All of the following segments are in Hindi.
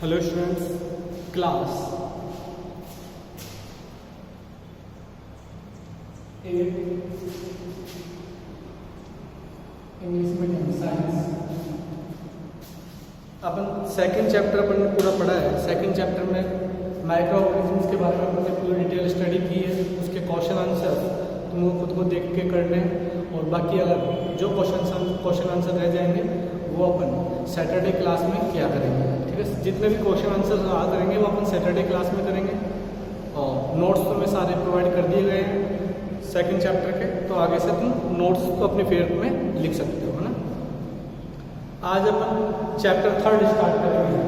Hello students, class 8 English medium science. अपन सेकंड चैप्टर अपन ने पूरा पढ़ा है। सेकंड चैप्टर में माइक्रो ऑर्गेनिजम्स के बारे में अपन ने पूरी डिटेल स्टडी की है। उसके क्वेश्चन आंसर तुम लोग खुद को देख के करने हैं और बाकी अगर जो क्वेश्चन आंसर रह जाएंगे वो अपन सैटरडे क्लास में क्या करेंगे। ठीक है, जितने भी क्वेश्चन आंसर आ करेंगे वो अपन सैटरडे क्लास में करेंगे और नोट्स तो मैं सारे प्रोवाइड कर दिए गए हैं सेकंड चैप्टर के, तो आगे से तुम नोट्स को अपने फेवर में लिख सकते हो, है ना। आज अपन चैप्टर 3 स्टार्ट करेंगे।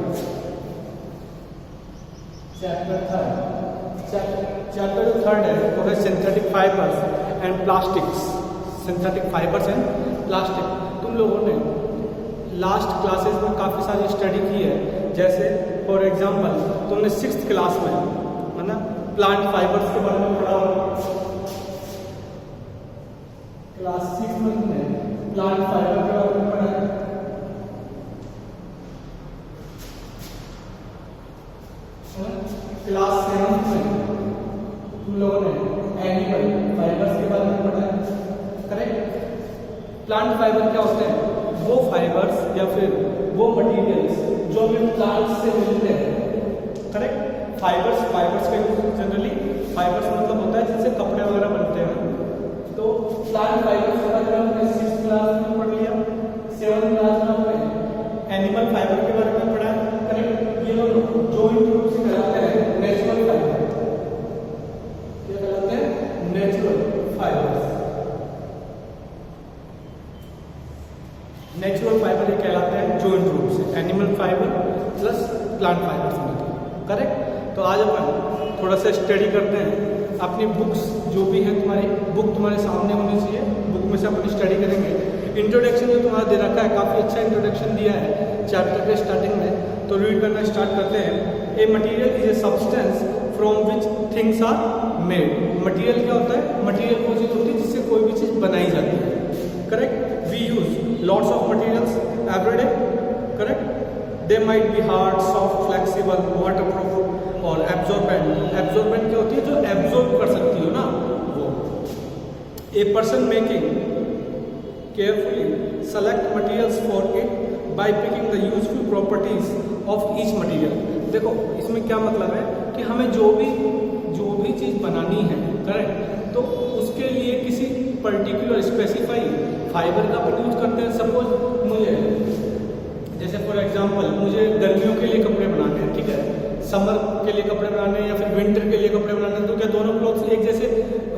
चैप्टर 3 है वो है synthetic fibres and plastics. Synthetic fibres and plastic. तुम लोगों ने लास्ट क्लासेस में काफ़ी सारी स्टडी की है। जैसे फॉर एग्जांपल तुमने 6th क्लास में, है ना, प्लांट फाइबर्स के बारे में पढ़ा। क्लास 6 में तुमने प्लांट फाइबर के बारे में पढ़ा है। क्लास 7 में तुम लोगों ने एनिमल फाइबर्स के बारे में पढ़ा है। करेक्ट। प्लांट फाइबर क्या होते हैं? वो फाइबर्स या फिर वो मटेरियल्स जो हमें प्लांट से मिलते हैं। करेक्ट। फाइबर्स का यूज जनरली फाइबर्स मतलब होता है जिससे कपड़े वगैरह बनते हैं। तो प्लांट फाइबर्स के बारे में हमने 6th क्लास में पढ़ लिया। 7th क्लास में हमने एनिमल फाइबर के बारे में पढ़ा है। करेक्ट। ये लोग जॉइंट रूप से कहलाते हैं नेचुरल फाइबर। ये कहलाते हैं नेचुरल फाइबर्स। नेचुरल फाइबर ये कहलाते हैं जॉइंट रूप से, animal fibre plus plant fibre से मिलते हैं। करेक्ट। तो आज अपन थोड़ा सा स्टडी करते हैं। अपनी बुक्स जो भी है, तुम्हारी बुक तुम्हारे सामने होनी चाहिए। बुक में से अपन स्टडी करेंगे। इंट्रोडक्शन जो तुम्हारा दे रखा है, काफ़ी अच्छा इंट्रोडक्शन दिया है चैप्टर के स्टार्टिंग में। तो रीड करना स्टार्ट करते हैं। A material is a substance from which things are made. Material क्या होता है? मटीरियल वो चीज़ होती है जिससे कोई भी चीज़ बनाई जाती है। Correct. We use lots of materials every day. Correct. They might be hard, soft, flexible, waterproof और absorbent. Absorbent क्या होती है? जो absorb कर सकती हो ना वो। A person making carefully select materials for it by picking the useful properties of each material. देखो इसमें क्या मतलब है कि हमें जो भी चीज़ बनानी है, करेक्ट, तो उसके लिए किसी पर्टिकुलर स्पेसिफाई फाइबर का अपन यूज करते हैं। सपोज मुझे, जैसे फॉर एग्जांपल मुझे गर्मियों के लिए कपड़े बनाने हैं, ठीक है, समर के लिए कपड़े बनाने हैं या फिर विंटर के लिए कपड़े बनाने हैं, तो क्या दोनों क्लॉथ्स एक जैसे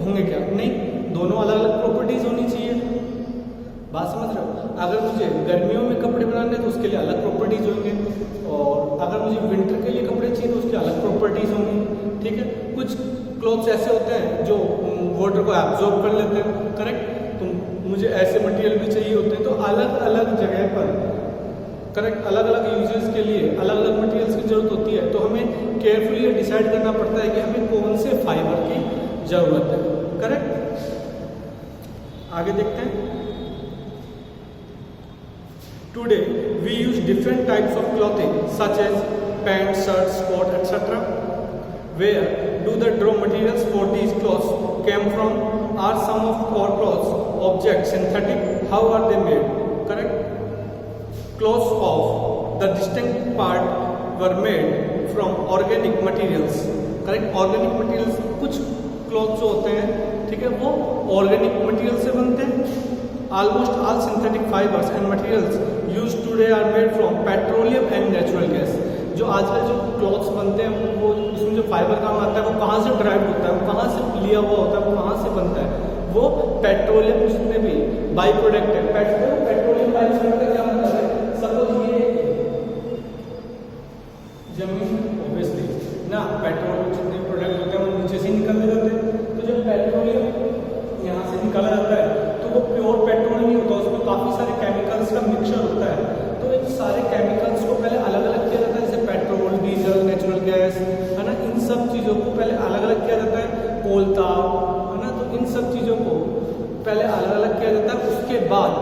होंगे? क्या नहीं, दोनों अलग अलग प्रॉपर्टीज होनी चाहिए। बात समझ रहे हो? अगर मुझे गर्मियों में कपड़े बनाने हैं तो उसके लिए अलग प्रॉपर्टीज होंगे और अगर मुझे विंटर के लिए कपड़े चाहिए तो उसके अलग प्रॉपर्टीज होंगी। ठीक है। कुछ क्लॉथ्स ऐसे होते हैं जो वाटर को एब्जॉर्ब कर लेते हैं। करेक्ट। तो मुझे ऐसे मटेरियल भी चाहिए होते हैं। तो अलग अलग जगह पर, करेक्ट, अलग अलग यूजेस के लिए अलग अलग मटेरियल्स की जरूरत होती है। तो हमें केयरफुली डिसाइड करना पड़ता है कि हमें कौन से फाइबर की जरूरत है। करेक्ट। आगे देखते हैं। Today we use different types of clothing such as pant, shirts, coat etc. Where do the raw materials for these clothes came from? Are some of our clothes objects synthetic? How are they made? Correct. Clothes of the distinct part were made from organic materials. Correct. Organic materials, कुछ clothes जो होते हैं, ठीक है, वो organic material से बनते हैं। Almost all synthetic fibers and materials used today are made from petroleum and natural gas. जो आजकल जो क्लॉथ्स बनते हैं वो उसमें जो फाइबर काम आता है वो कहाँ से ड्राइव होता है, वो कहाँ से लिया हुआ होता है, वो कहाँ से बनता है? वो पेट्रोलियम, उसमें भी बाई प्रोडक्ट है। पेट्रोलियम बाई प्रोडक्ट का क्या मतलब है? सपोज ये जमीन, ऑब्वियसली ना, पेट्रोल जितने प्रोडक्ट होते हैं वो नीचे से निकलते जाते हैं। तो जब पेट्रोलियम यहाँ से निकाला जाता है तो वो प्योर पेट्रोल नहीं होता, उसमें काफ़ी सारे केमिकल्स का मिक्सचर होता है। तो इन सारे केमिकल्स को पहले अलग अलग किया जाता है, जैसे पेट्रोल, डीजल, नेचुरल गैस, है ना, इन सब चीज़ों को पहले अलग अलग किया जाता है। कोयला, है ना, तो इन सब चीज़ों को पहले अलग अलग किया जाता है। उसके बाद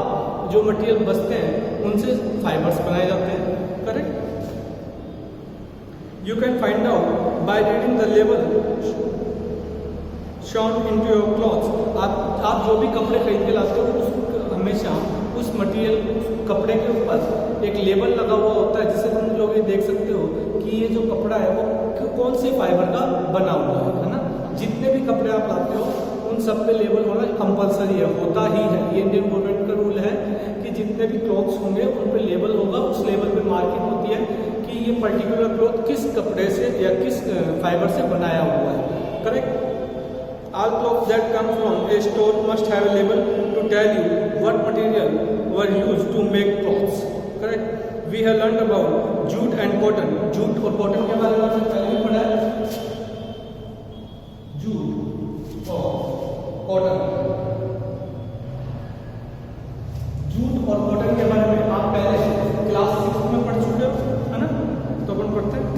जो मटेरियल बचते हैं उनसे फाइबर्स बनाए जाते हैं। Correct. You can find out by reading the label shown into your clothes. आप जो भी कपड़े खरीद के लाते हो उस हमेशा उस मटेरियल कपड़े के ऊपर एक लेबल लगा हुआ होता है, जिससे तुम लोग ये देख सकते हो कि ये जो कपड़ा है वो कौन से फाइबर का बना हुआ है ना। जितने भी कपड़े आप लाते हो उन सब पे लेबल होना कंपलसरी है, होता ही है। ये इंडियन गवर्नमेंट का रूल है कि जितने भी क्लॉथ्स होंगे उन पे लेबल होगा, उस लेबल पे मार्किंग होती है कि ये पर्टिकुलर क्लॉथ किस कपड़े से या किस फाइबर से बनाया हुआ है। Correct. All clothes that come from a store must have a label to tell you what material were used to make clothes. Correct. We have learned about jute and cotton. Jute और cotton के बारे में हमने पहले भी पढ़ा है। जूट और कॉटन, जूट और कॉटन के बारे में आप पहले क्लास 6 में पढ़ चुके हो, है ना। तो अपन पढ़ते हैं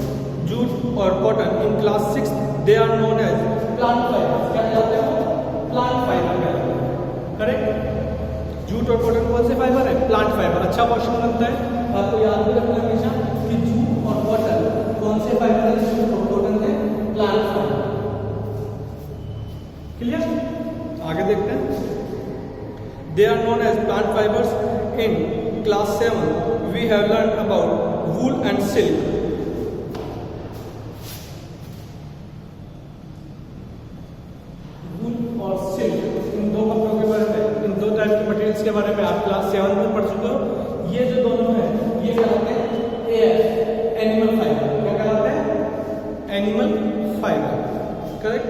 जूट और cotton in class 6। They are known as plant fibre. क्या कहते हैं? प्लांट फाइबर कहते हैं। करेक्ट। जूट और कॉटन कौन से फाइबर है? Plant fibre. अच्छा क्वेश्चन बनता है, आपको याद भी रखना हमेशा कि जूट और कॉटन कौन से फाइबर है? जूट और कॉटन है प्लांट फाइबर। क्लियर? आगे देखते हैं। They are known as plant fibres. In class 7 we have learn about wool and silk. और सिल्क, इन दो कपड़ों के बारे में, इन दो टाइप के मटेरियल्स के बारे में आप क्लास 7 में पढ़ चुके हो। ये जो दोनों हैं ये कहलाते हैं एनिमल फाइबर। क्या कहलाते हैं? Animal fibre. Correct.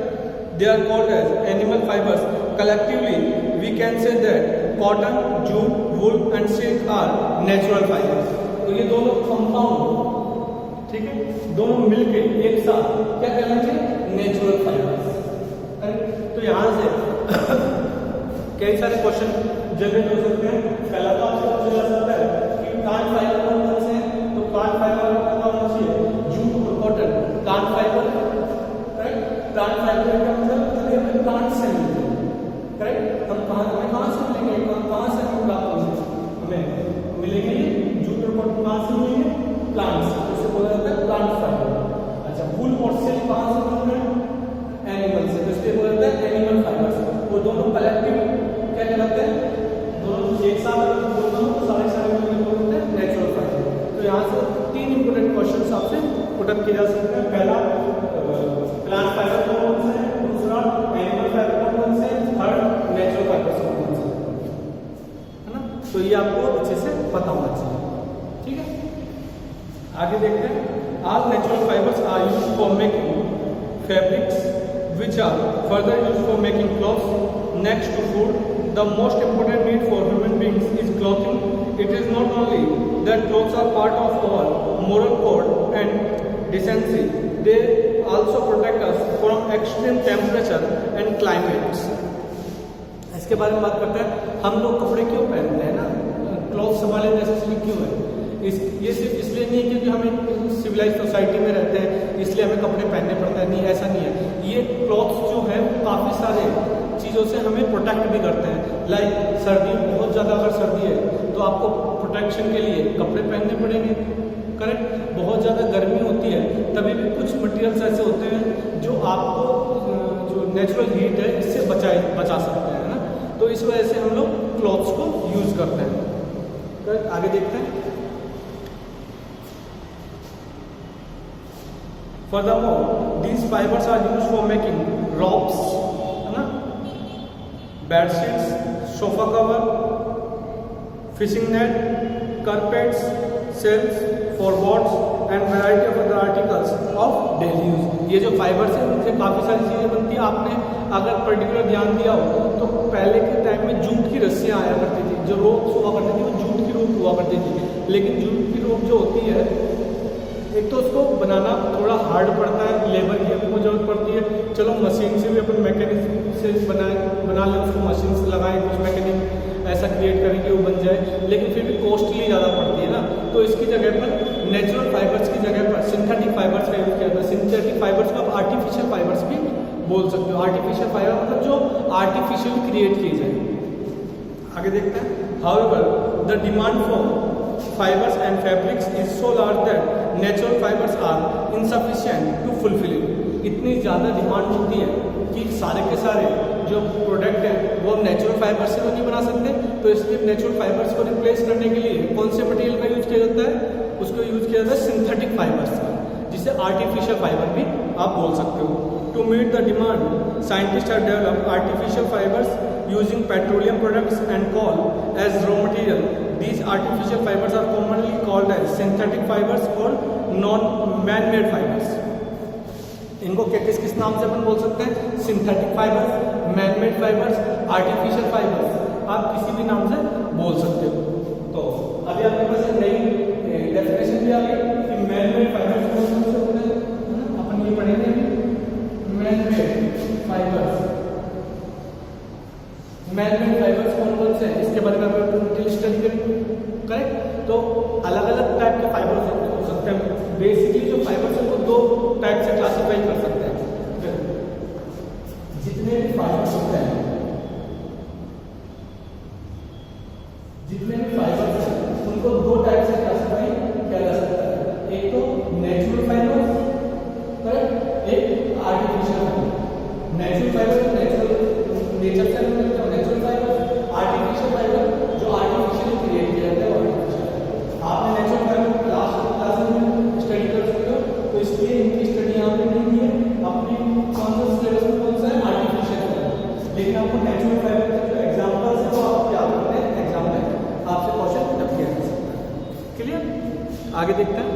They are called as animal fibres. Collectively we can say that cotton, jute, wool and silk are natural fibres. तो ये दोनों कंपाउंड, ठीक है, दोनों मिलके एक साथ क्या कहलाते हैं? Natural fibres. तो यहाँ से कई सारे क्वेश्चन जनरेट हो सकते हैं। पहला तो आपसे पूछा जा सकता है कि प्लांट फाइबर कौन कौन से हैं? तो प्लांट फाइबर का पता होना चाहिए जूट और cotton plant fibre. Correct. Plant fibre का मतलब हमें प्लांट से मिलते हैं। करेक्ट। हम कहाँ से मिलेंगे? कहाँ से हमें प्राप्त होंगे? हमें मिलेंगे जूट और कॉटन कहाँ से मिलेंगे? प्लांट से। इसे बोला जाता है प्लांट फाइबर। अच्छा, वूल और सिल्क कहाँ से मिल रहे हैं? एनिमल से। तो इसलिए बोला जाता है एनिमल फाइबर्स। वो दोनों कलेक्टिव क्या कहलाते हैं? दोनों एक साथ दोनों सारे मिलकर बोलते हैं नेचुरल फाइबर। तो यहाँ से 3 इंपोर्टेंट क्वेश्चन आपसे पुटअप किए जा सकते हैं। पहला प्लांट फाइबर कौन से है, दूसरा एनिमल फाइबर कौन से, थर्ड नेचुरल फाइबर कौन से, है ना। तो ये आपको अच्छे से पता होना चाहिए। ठीक है। आगे देखते हैं। All natural fibres are used for making fabrics which are further used for making clothes. Next to food, the most important need for human beings is clothing. It is not only that clothes are part of our moral code and decency, they also protect us from extreme temperature and climates. इसके बारे में बात करते हैं। हम लोग कपड़े क्यों पहनते हैं ना, क्लॉथ्स हमारे नेसेसरी क्यों है? ये सिर्फ इसलिए नहीं है क्योंकि हम सिविलाइज सोसाइटी में रहते हैं इसलिए हमें कपड़े पहनने पड़ते हैं, नहीं, ऐसा नहीं है। ये क्लॉथ्स जो है काफ़ी सारे चीज़ों से हमें प्रोटेक्ट भी करते हैं। लाइक सर्दी, बहुत ज़्यादा अगर सर्दी है तो आपको प्रोटेक्शन के लिए कपड़े पहनने पड़ेंगे। करेक्ट। बहुत ज़्यादा गर्मी होती है तभी भी कुछ मटेरियल्स ऐसे होते हैं जो आपको जो नेचुरल हीट है इससे बचा सकते हैं, ना। तो इस वजह से हम लोग क्लॉथ्स को यूज़ करते हैं। करेक्ट। आगे देखते हैं। Furthermore, these fibers are used for making ropes, है ना, bed sheets, sofa cover, fishing net, carpets, shelves, floorboards, and variety of other articles of daily use. ये जो फाइबर्स है इनसे काफ़ी सारी चीज़ें बनती है। आपने अगर पर्टिकुलर ध्यान दिया हो तो पहले के टाइम में जूट की रस्सियाँ आया करती थी, जो रोप्स हुआ करती थी वो जूट की रोप हुआ करती थी। लेकिन जूट की रोप जो होती है एक तो उसको बनाना थोड़ा हार्ड पड़ता है, लेबर की आपको जरूरत पड़ती है। चलो मशीन से भी अपन मैकेनिज्म से बना लें, उसको मशीन से लगाएं, कुछ मैकेनिज्म ऐसा क्रिएट करें कि वो बन जाए, लेकिन फिर भी कॉस्टली ज़्यादा पड़ती है ना। तो इसकी जगह पर नेचुरल फाइबर्स की जगह पर सिंथेटिक फाइबर्स का यूज़ किया जाता है। सिंथेटिक फाइबर्स को आप आर्टिफिशियल फाइबर्स भी बोल सकते हो। आर्टिफिशियल फाइबर मतलब जो आर्टिफिशियल क्रिएट किए जाए। आगे देखते हैं। However the demand for fibers and fabrics is so large that natural fibres are insufficient to fulfil it. इतनी ज़्यादा डिमांड होती है कि सारे के सारे जो प्रोडक्ट हैं वो हम नेचुरल फाइबर से तो नहीं बना सकते, तो इसलिए नेचुरल फाइबर्स को रिप्लेस करने के लिए कौन से मटेरियल का यूज किया जाता है? उसको यूज किया जाता है सिंथेटिक फाइबर्स का, जिसे आर्टिफिशियल फाइबर भी आप बोल सकते हो। To meet the demand scientist have developed artificial fibres using petroleum products and coal as raw material. These artificial fibers are commonly called as synthetic fibers or non-man-made fibers. इनको किस किस नाम से अपन बोल सकते हैं? Synthetic fibres, man-made fibres, artificial fibres, आप किसी भी नाम से बोल सकते हो। तो अभी आपके पास एक नई डेफिनेशन भी आ गई कि मैन-मेड फाइबर्स कौन से होते हैं, अपन ये पढ़ेंगे। मैन-मेड फाइबर्स, मैन-मेड फाइबर्स कौन से हैं इसके बारे में अपन डिटेल स्टडी करेंगे। करेक्ट। तो अलग अलग टाइप के फाइबर्स हो सकते हैं। बेसिकली जो फाइबर्स है वो दो टाइप से क्लासिफाई कर सकते हैं। जितने भी फाइबर्स होते हैं, जितने भी फाइबर्स हैं उनको दो टाइप से क्लासिफाई किया जा सकता है। एक तो नेचुरल फाइबर्स, करेक्ट, एक artificial fibre. Natural fibre nature से मिलते हैं, नेचुरल फाइबर। आर्टिफिशियल फाइबर जो आर्टिफिशियली क्रिएट किया जाता है वो आर्टिफिशियल। आपने नेचुरल फाइबर क्लास में स्टडी कर सकते हो, तो इसलिए इनकी स्टडी यहाँ पे नहीं की है। अपने कौन सा सिलेबस में कौन सा है? Artificial fibre. लेकिन आपको नेचुरल फाइबर के जो एग्जाम्पल्स है वो आप याद करते हैं, एग्जाम में आपसे क्वेश्चन तब किया जा सकता है। क्लियर? आगे देखते हैं।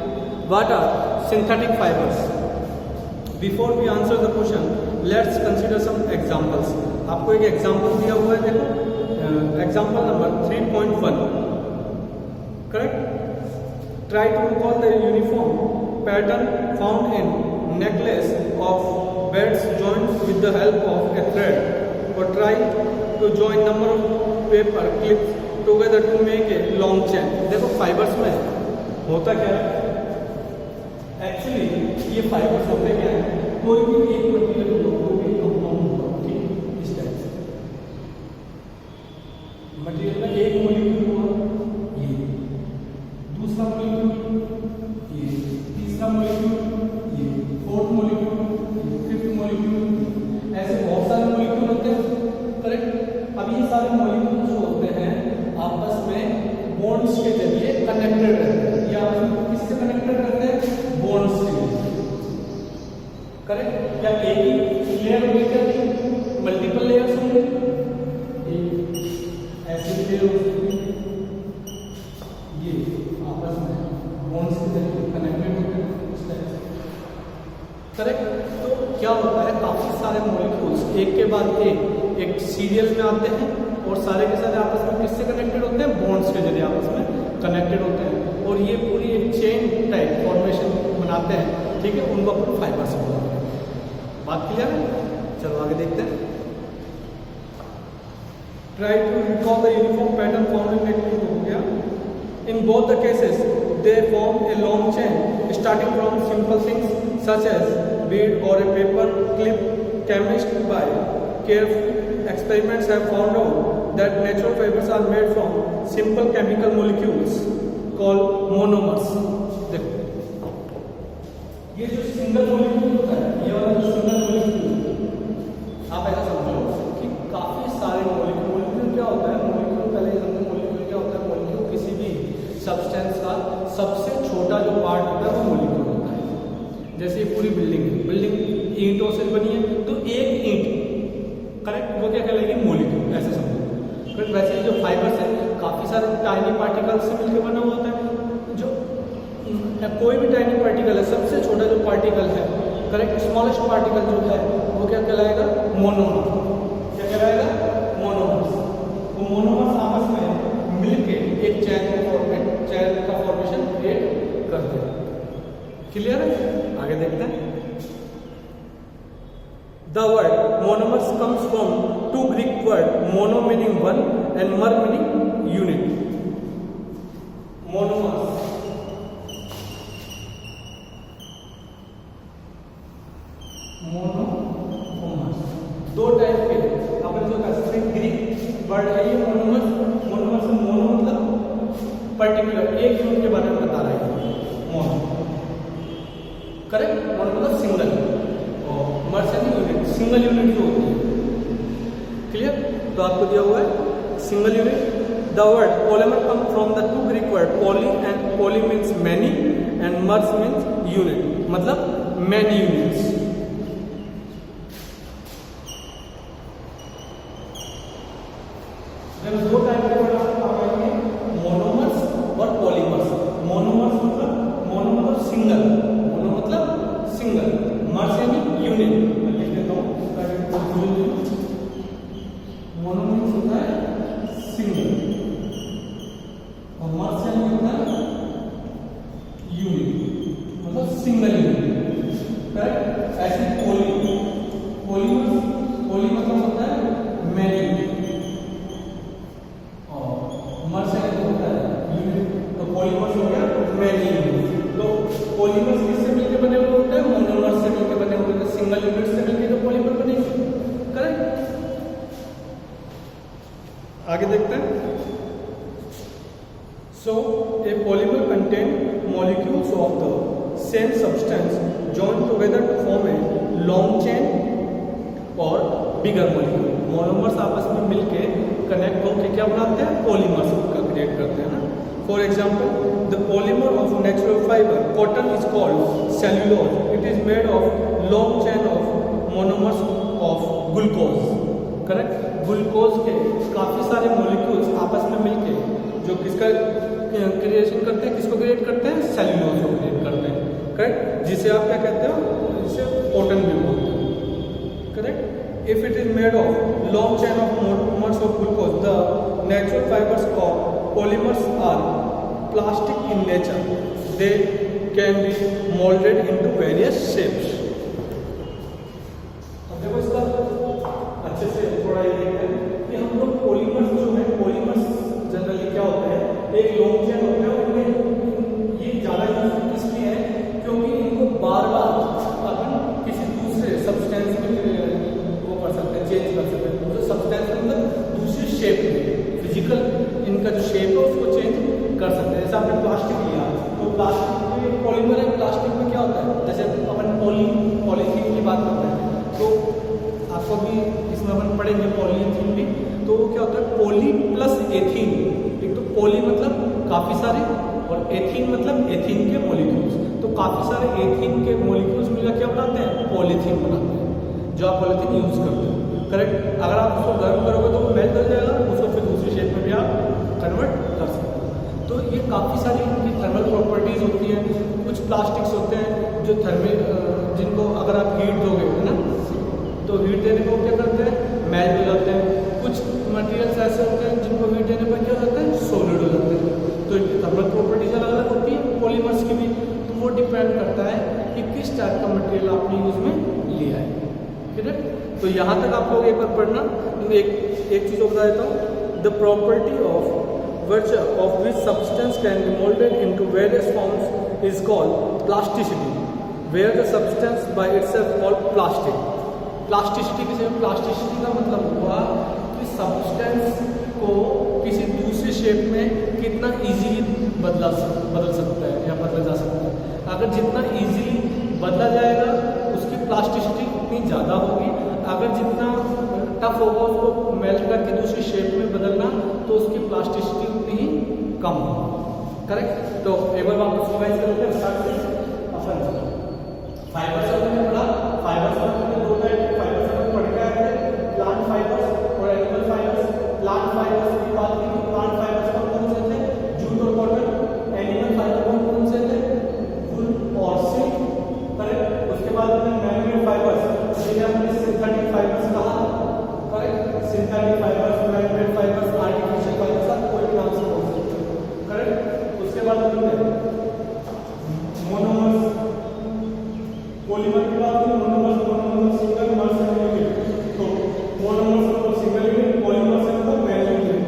What are synthetic fibres? Before we answer the question, let's consider some examples. आपको एक एग्जाम्पल दिया हुआ है, देखो example number 3.1। Correct. Try to recall the uniform pattern found in necklace of beads joint with the help of a thread, और try to join number of paper clips together to make a long chain. देखो फाइबर्स में होता क्या है, एक्चुअली ये फाइबर्स होते क्या है, कोई भी एक मटेरियल को भी कंपाउंड होगा, ठीक, इस टाइप से मटेरियल में एक मॉलिक्यूल हुआ, ये दूसरा मॉलिक्यूल, ये तीसरा मॉलिक्यूल, ये फोर्थ मॉलिक्यूल, ये फिफ्थ मॉलिक्यूल, ऐसे बहुत सारे मॉलिक्यूल होते हैं। करेक्ट। अब ये सारे मॉलिक्यूल जो होते हैं आपस में बॉन्ड्स के जरिए कनेक्टेड रहते हैं। ये आपस में किससे कनेक्टेड रहते हैं? बॉन्ड्स के। करेक्ट। क्या एक ही लेयर होगी, क्या मल्टीपल लेयर्स होंगे? ऐसे लेयर हो सकती है, ये आपस में बॉन्ड्स के जरिए कनेक्टेड होते हैं इस टाइप से। करेक्ट। तो क्या होता है, काफी सारे मॉलिक्यूल्स एक के बाद एक सीरियल में आते हैं और सारे के सारे आपस में किससे कनेक्टेड होते हैं? बॉन्ड्स के जरिए आपस में कनेक्टेड होते हैं, और ये पूरी एक चेन टाइप फॉर्मेशन बनाते हैं। ठीक है, उनको अपन फाइबर्स बोलते हैं। बात क्लियर है? चलो आगे देखते हैं। Try to recall the uniform pattern found in necklace हो गया। In both the cases they form a long chain starting from simple things such as bead और a paper clip. Chemists by careful experiments have found out that natural fibers are made from simple chemical molecules called monomers. देखो ये जो सिंगल मॉलिक्यूल होता है, ये वाला जो सिंगल मॉलिक्यूल, आप ऐसा समझो कि काफी सारे मॉलिक्यूल क्या होता है? मॉलिक्यूल पहले समझो, मॉलिक्यूल क्या होता है? मॉलिक्यूल किसी भी सब्सटेंस का सबसे छोटा जो पार्ट होता है वो मॉलिक्यूल होता है। जैसे ये पूरी बिल्डिंग ईंटों से बनी है, तो एक ईंट, करेक्ट, वो क्या कहलाएगी? मॉलिक्यूल, ऐसे समझो। करेक्ट। वैसे ही जो फाइबर्स है काफी सारे टाइनी पार्टिकल्स से मिलकर बना हुआ होता है। जो कोई भी टाइनी पार्टिकल है, सबसे छोटा जो पार्टिकल है, करेक्ट, स्मॉलेस्ट पार्टिकल जो है वो क्या कहलाएगा? मोनोमर। क्या कहलाएगा? मोनोमर्स। वो मोनोमर्स आपस में मिलके एक चैन का फॉर्मेशन क्रिएट करते हैं। क्लियर है? आगे देखते हैं। The word monomers comes from two Greek words, mono meaning one and mer meaning unit. Monomers. Monomers दो टाइप के अपन जो कर सकते हैं, ग्रीक वर्ड है ये मोनोमर्स। मोनोमर से मोनो मतलब पर्टिकुलर, एक यूनिट के बारे में बता रहा है मोनो। करेक्ट, मोनो मतलब सिंगल, और मर्ज यानी यूनिट, सिंगल यूनिट जो होती है। क्लियर? तो आपको दिया हुआ है single unit. The word polymer come from the two Greek word poly, and poly means many and merge means unit, मतलब मैनी यूनिट्स। दो टाइप के वर्ड आपको आएंगे, मोनोमर्स और पॉलीमर्स। मोनोमर्स मतलब मोनो मतलब सिंगल, मोनो मतलब सिंगल, मर्ज यानी यूनिट। मैं लिख देता हूँ, मोनो मीन्स होता है सिंगल और मर्ज यानी होता है यूनिट, मतलब सिंगल यूनिट। करेक्ट? ऐसे पॉली, पॉलीमर्स, पॉली मतलब होता है मैनी, मर्ज यानी होता है यूनिट। तो पॉलीमर्स हो गया मैनी यूनिट। तो पॉलीमर्स किससे मिलकर बने हुए होते हैं? मोनोमर्स से मिलकर बने हुए होते हैं। सिंगल यूनिट से मिलकर तो पॉलीमर बनेंगे। करेक्ट? आगे देखते हैं। So a polymer contain molecules of the same substance joined together to form a long chain or bigger molecule. Monomers आपस में मिलके कनेक्ट होकर क्या बनाते हैं? पॉलीमर्स का क्रिएट करते हैं ना। For example, the polymer of natural fibre cotton is called cellulose. It is made of long chain of monomers of glucose. Correct? Glucose के काफी सारे मॉलिक्यूल्स आपस में मिलके जो किसका क्रिएशन करते हैं, किसको क्रिएट करते हैं? सेल्यूलोज को क्रिएट करते हैं। करेक्ट? जिसे आप क्या कहते हो? जिसे कॉटन भी बोलते हैं। Correct? If it is made of long chain of monomers of glucose, the natural fibers of polymers are plastic in nature. They can be molded into various shapes. अब देखो इसका अच्छे से थोड़ा ये देखते हैं कि हम लोग पॉलीमर्स जो है, पॉलीमर्स जनरली क्या होते हैं? एक लॉन्ग चेन होता है, उनमें ये ज्यादा यूज इसलिए है क्योंकि इनको बार बार अपन किसी दूसरे सब्सटेंस में कर सकते हैं, चेंज कर सकते हैं। दूसरे सब्सटेंस मतलब दूसरी शेप में, फिजिकल इनका जो शेप है उसको चेंज कर सकते हैं। जैसे आपने प्लास्टिक लिया, तो प्लास्टिक में पॉलीमर है, प्लास्टिक में क्या होता है? जैसे अपन पॉलीथीन की बात करते हैं, तो आपको भी इसमें अपन पढ़ेंगे पॉलीथीन भी। तो क्या होता है? Poly plus ethene. एक तो पॉली मतलब काफी सारे, और एथीन मतलब एथीन के मॉलिक्यूल्स। तो काफी सारे एथीन के मॉलिक्यूल्स मिलकर क्या बनाते हैं? पॉलीथीन बनाते हैं, जो आप पॉलीथीन यूज करते हैं। करेक्ट? अगर आप उसको गर्म करोगे तो वो मेल्ट हो जाएगा, उसको फिर दूसरी शेप में भी आप कन्वर्ट कर सकते हैं। तो ये काफ़ी सारी इनकी थर्मल प्रॉपर्टीज होती हैं। कुछ प्लास्टिक्स होते हैं जो थर्मल, जिनको अगर आप हीट दोगे, है ना, तो हीट देने पर क्या करते हैं? मेल्ट हो जाते हैं। कुछ मटेरियल्स ऐसे होते हैं जिनको हीट देने पर क्या हो जाता है? सॉलिड हो जाते हैं। तो इनकी थर्मल प्रॉपर्टीज अलग अलग होती है पॉलीमर्स की भी। तो वो डिपेंड करता है कि किस टाइप का मटेरियल आपने यूज में लिया है। करेक्ट? तो यहाँ तक आप लोग एक बार पढ़ना। एक चीज़ और बता देता हूँ। The property of which of which substance can be molded into various forms is called plasticity, where the substance by itself called plastic. Plasticity किसी में, प्लास्टिसिटी का मतलब हुआ कि सब्सटेंस को किसी दूसरी शेप में कितना इजीली बदल सकता है या बदला जा सकता है। अगर जितना इजीली बदला जाएगा उसकी प्लास्टिसिटी उतनी ज़्यादा होगी। अगर जितना टफ होगा उसको मेल्ट करके दूसरी शेप में बदलना, तो उसकी प्लास्टिसिटी उतनी ही कम होगी। करेक्ट? तो एक बार वापस रिवाइज करते हैं। अपन फाइबर से हमने पढ़ा, फाइबर से दो टाइप के फाइबर से पढ़ के आए थे, प्लांट फाइबर्स और एनिमल फाइबर्स। प्लांट फाइबर्स की बात की तो प्लांट फाइबर्स कौन से थे? जूट और कॉटन। एनिमल फाइबर कौन से थे? वूल और सिल्क। करेक्ट? उसके बाद हमने मैन-मेड फाइबर्स, जिन्हें हमने सिंथेटिक फाइबर्स कहा। Correct? Synthetic fibres, man-made fibres, artificial fibres, आप कोई भी नाम से बोल सकते हो। करेक्ट? उसके बाद हमने मोनोमर्स, पॉलीमर की बात की। मोनोमर्स सिंगल, मर्ज यूनिट। तो मोनोमर्स मतलब सिंगल यूनिट, पॉलीमर्स मतलब मैनी यूनिट।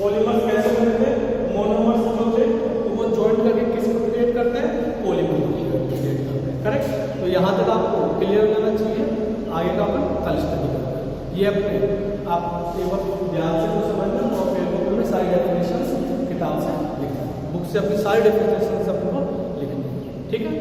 पॉलीमर्स कैसे बनते थे? मोनोमर्स जो थे तो वो जॉइंट करके किसको क्रिएट करते हैं? पॉलीमर को क्रिएट करते हैं। करेक्ट? तो यहाँ तक आपको क्लियर हो जाना चाहिए। आगे का अपन कल स्टडी करते हैं। ये अपने आप एक बार ध्यान से तो समझना, और फिर बुक में सारी डेफिनेशंस किताब से लिखना, बुक से अपनी सारी डेफिनेशंस अपने को लिखनी। ठीक है?